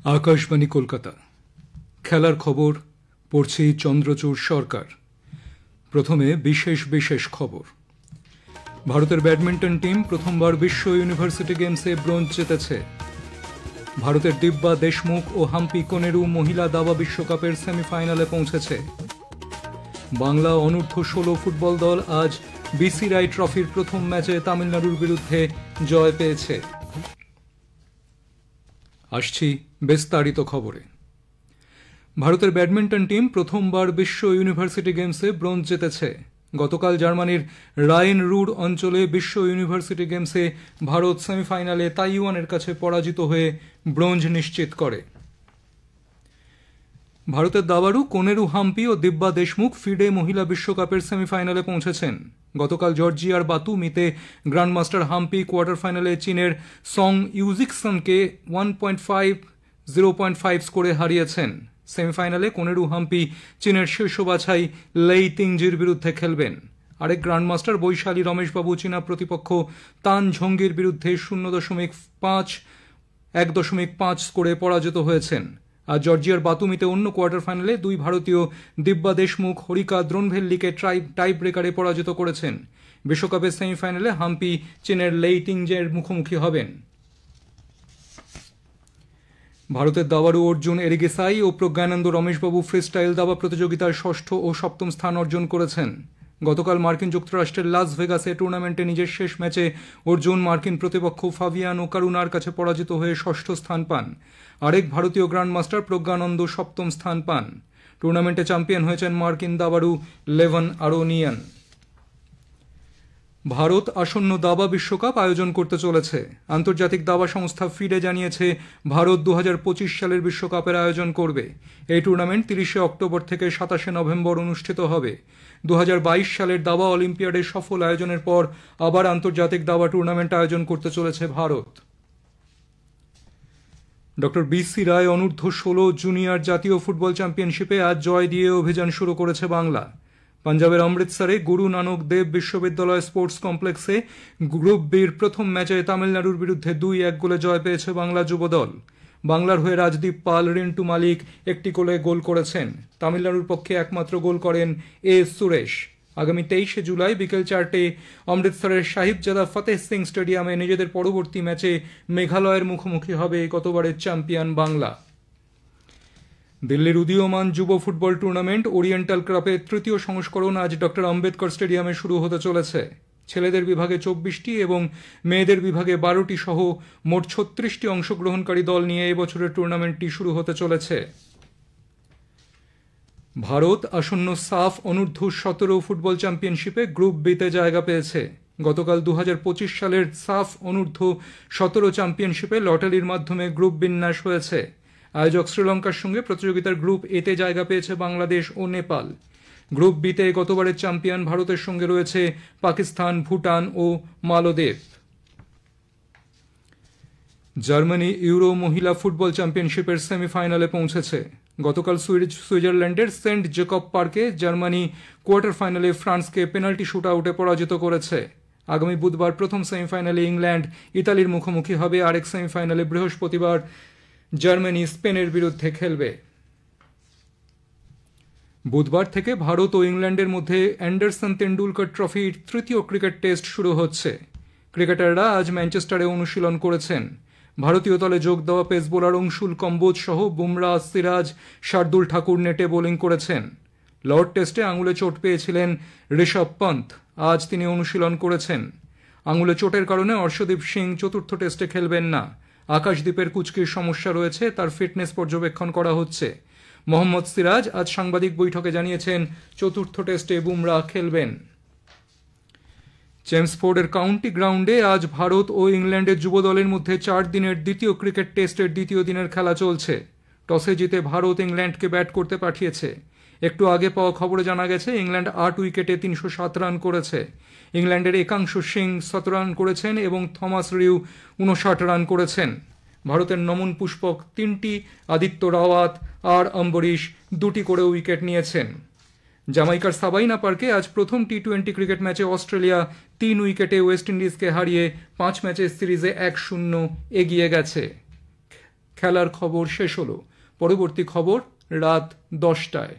आकाशवाणी कलकाता खेलार खबर पढ़ছি चंद्रचूड़ सरकार। प्रथमे विशेष विशेष खबर। भारतेर बैडमिंटन टीम प्रथमबार विश्व यूनिभार्सिटी गेम्से ब्रोंज जितेছে। भारतेर दिब्या देशमुख और हाम्पी कोनेरू महिला दावा विश्वकपेर सेमिफाइनाले पौंछेছে। बांगला अनूर्ध्व 16 फुटबल दल आज बीसी राय ट्रफिर प्रथम मैचे तामिलनाडुर बिरुद्धे जय पेয়েছে। आसছি বিস্তারিত খবরে। ভারতের ব্যাডমিন্টন টিম প্রথমবার বিশ্ব ইউনিভার্সিটি গেমসে ব্রোঞ্জ জিতেছে। গতকাল জার্মানির রাইন রুর অঞ্চলে বিশ্ব ইউনিভার্সিটি গেমসে ভারত সেমিফাইনালে তাইওয়ানের কাছে পরাজিত হয়ে ব্রোঞ্জ নিশ্চিত করে। ভারতের দাবাড়ু কোনেরু হাম্পি ও দিব্যা দেশমুখ ফিডে মহিলা বিশ্বকাপের সেমিফাইনালে পৌঁছেছেন। গতকাল জর্জিয়ার বাতুমিতে গ্র্যান্ডমাস্টার হাম্পি কোয়ার্টার ফাইনালে চীনের সং ইউজিকসনকে 1.5 স্কোরে হারিয়েছেন। সেমিফাইনালে কোনেরু হাম্পি চীনের শীর্ষ বাছাই লেই তিংজির বিরুদ্ধে খেলবেন। আরেক গ্র্যান্ডমাস্টার বৈশালী রমেশবাবু চীনা প্রতিপক্ষ তান ঝঙ্গির বিরুদ্ধে 1.5 স্কোরে পরাজিত হয়েছেন। আর জর্জিয়ার বাতুমিতে অন্য কোয়ার্টার ফাইনালে দুই ভারতীয় দিব্যা দেশমুখ হরিকা দ্রোনভেল্লিকে টাই ব্রেকারে পরাজিত করেছেন। বিশ্বকাপের সেমিফাইনালে হাম্পি চীনের লেই তিংজের মুখোমুখি হবেন। ভারতের দাবাড়ু অর্জুন এরিগেসাই ও প্রজ্ঞানন্দ রমেশবাবু ফ্রিস্টাইল দাবা প্রতিযোগিতায় ষষ্ঠ ও সপ্তম স্থান অর্জন করেছেন। গতকাল মার্কিন যুক্তরাষ্ট্রের লাস ভেগাসে টুর্নামেন্টে নিজের শেষ ম্যাচে অর্জুন মার্কিন প্রতিপক্ষ ফাবিয়ানো কারুনার কাছে পরাজিত হয়ে ষষ্ঠ স্থান পান। আরেক ভারতীয় গ্র্যান্ডমাস্টার প্রজ্ঞানন্দ সপ্তম স্থান পান। টুর্নামেন্টে চ্যাম্পিয়ন হয়েছেন মার্কিন দাবাড়ু লেভন আরোনিয়ান। ভারত আসন্ন দাবা বিশ্বকাপ আয়োজন করতে চলেছে। আন্তর্জাতিক দাবা সংস্থা ফিডে জানিয়েছে ভারত 2025 সালের বিশ্বকাপের আয়োজন করবে। এই টুর্নামেন্ট 30 অক্টোবর থেকে 27 নভেম্বর অনুষ্ঠিত হবে। 2022 সালের দাবা অলিম্পিয়াডের সফল আয়োজনের পর আবার আন্তর্জাতিক দাবা টুর্নামেন্ট আয়োজন করতে চলেছে ভারত। ডক্টর বিসি রায় অনূর্ধ্ব 16 জুনিয়র জাতীয় ফুটবল চ্যাম্পিয়নশিপে আজ জয় দিয়ে অভিযান শুরু করেছে বাংলা। পাঞ্জাবের অমৃতসরে গুরু নানক দেব বিশ্ববিদ্যালয় স্পোর্টস কমপ্লেক্সে গ্রুপ বির প্রথম ম্যাচে তামিলনাড়ুর বিরুদ্ধে 2-1 গোলে জয় পেয়েছে বাংলা যুবদল। বাংলার হয়ে রাজদীপ পাল, রিন্টু মালিক একটি গোলে গোল করেছেন। তামিলনাড়ুর পক্ষে একমাত্র গোল করেন সুরেশ। আগামী 23 জুলাই বিকেল 4টে অমৃতসরের সাহিবজাদা ফতেহ সিং স্টেডিয়ামে নিজেদের পরবর্তী ম্যাচে মেঘালয়ের মুখোমুখি হবে গতবারের চ্যাম্পিয়ন বাংলা। দিল্লির উদীয়মান যুব ফুটবল টুর্নামেন্ট ওরিয়েন্টাল কাপের তৃতীয় সংস্করণ আজ ডক্টর আম্বেদকর স্টেডিয়ামে শুরু হতে চলেছে। ছেলেদের বিভাগে 24টি এবং মেয়েদের বিভাগে 12টি সহ মোট 36টি অংশগ্রহণকারী দল নিয়ে এবছরের টুর্নামেন্টটি শুরু হতে চলেছে। ভারত আসন্ন সাফ অনূর্ধ্ব 17 ফুটবল চ্যাম্পিয়নশিপে গ্রুপ বিতে জায়গা পেয়েছে। গতকাল 2025 সালের সাফ অনূর্ধ্ব 17 চ্যাম্পিয়নশিপে লটারির মাধ্যমে গ্রুপ বিন্যাস হয়েছে। আয়োজক শ্রীলঙ্কার সঙ্গে প্রতিযোগিতার গ্রুপ এতে জায়গা পেয়েছে বাংলাদেশ ও নেপাল। গ্রুপ বিতে গতবারের চ্যাম্পিয়ন ভারতের সঙ্গে রয়েছে পাকিস্তান, ভুটান ও মালদ্বীপ। জার্মানি ইউরো মহিলা ফুটবল চ্যাম্পিয়নশিপের সেমিফাইনালে পৌঁছেছে। গতকাল সুইজারল্যান্ডের সেন্ট জেকব পার্কে জার্মানি কোয়ার্টার ফাইনালে ফ্রান্সকে পেনাল্টি শুট আউটে পরাজিত করেছে। আগামী বুধবার প্রথম সেমিফাইনালে ইংল্যান্ড ইতালির মুখোমুখি হবে। আরেক সেমিফাইনালে বৃহস্পতিবার জার্মানি স্পেনের বিরুদ্ধে খেলবে। বুধবার থেকে ভারত ও ইংল্যান্ডের মধ্যে অ্যান্ডারসন তেন্ডুলকর ট্রফির তৃতীয় ক্রিকেট টেস্ট শুরু হচ্ছে। ক্রিকেটাররা আজ ম্যানচেস্টারে অনুশীলন করেছেন। ভারতীয় দলে যোগ দেওয়া পেস বোলার অংশুল কম্বোজ সহ বুমরা, সিরাজ, শার্দুল ঠাকুর নেটে বোলিং করেছেন। লর্ড টেস্টে আঙুলে চোট পেয়েছিলেন ঋষভ পন্থ। আজ তিনি অনুশীলন করেছেন। আঙুলে চোটের কারণে অর্শদীপ সিং চতুর্থ টেস্টে খেলবেন না। আকাশদীপের কুচকির সমস্যা রয়েছে, তার ফিটনেস পর্যবেক্ষণ করা হচ্ছে। মোহাম্মদ সিরাজ আজ সাংবাদিক বৈঠকে জানিয়েছেন চতুর্থ টেস্টে বুমরা খেলবেন। চেমসফোর্ডের কাউন্টি গ্রাউন্ডে আজ ভারত ও ইংল্যান্ডের যুব দলের মধ্যে 4 দিনের দ্বিতীয় ক্রিকেট টেস্টের দ্বিতীয় দিনের খেলা চলছে। টসে জিতে ভারত ইংল্যান্ডকে ব্যাট করতে পাঠিয়েছে। একটু আগে পাওয়া খবরে জানা গেছে ইংল্যান্ড 8 উইকেটে 307 রান করেছে। ইংল্যান্ডের একাংশ সিং 17 রান করেছেন এবং থমাস রিউ 59 রান করেছেন। ভারতের নমন পুষ্পক 3টি, আদিত্য রাওয়াত আর অম্বরীশ 2টি করে উইকেট নিয়েছেন। জামাইকার সাবাইনা পার্কে আজ প্রথম টি-20 ক্রিকেট ম্যাচে অস্ট্রেলিয়া 3 উইকেটে ওয়েস্ট ইন্ডিজকে হারিয়ে 5 ম্যাচের সিরিজে 1-0 এগিয়ে গেছে। খেলার খবর শেষ হলো। পরবর্তী খবর রাত 10টায়।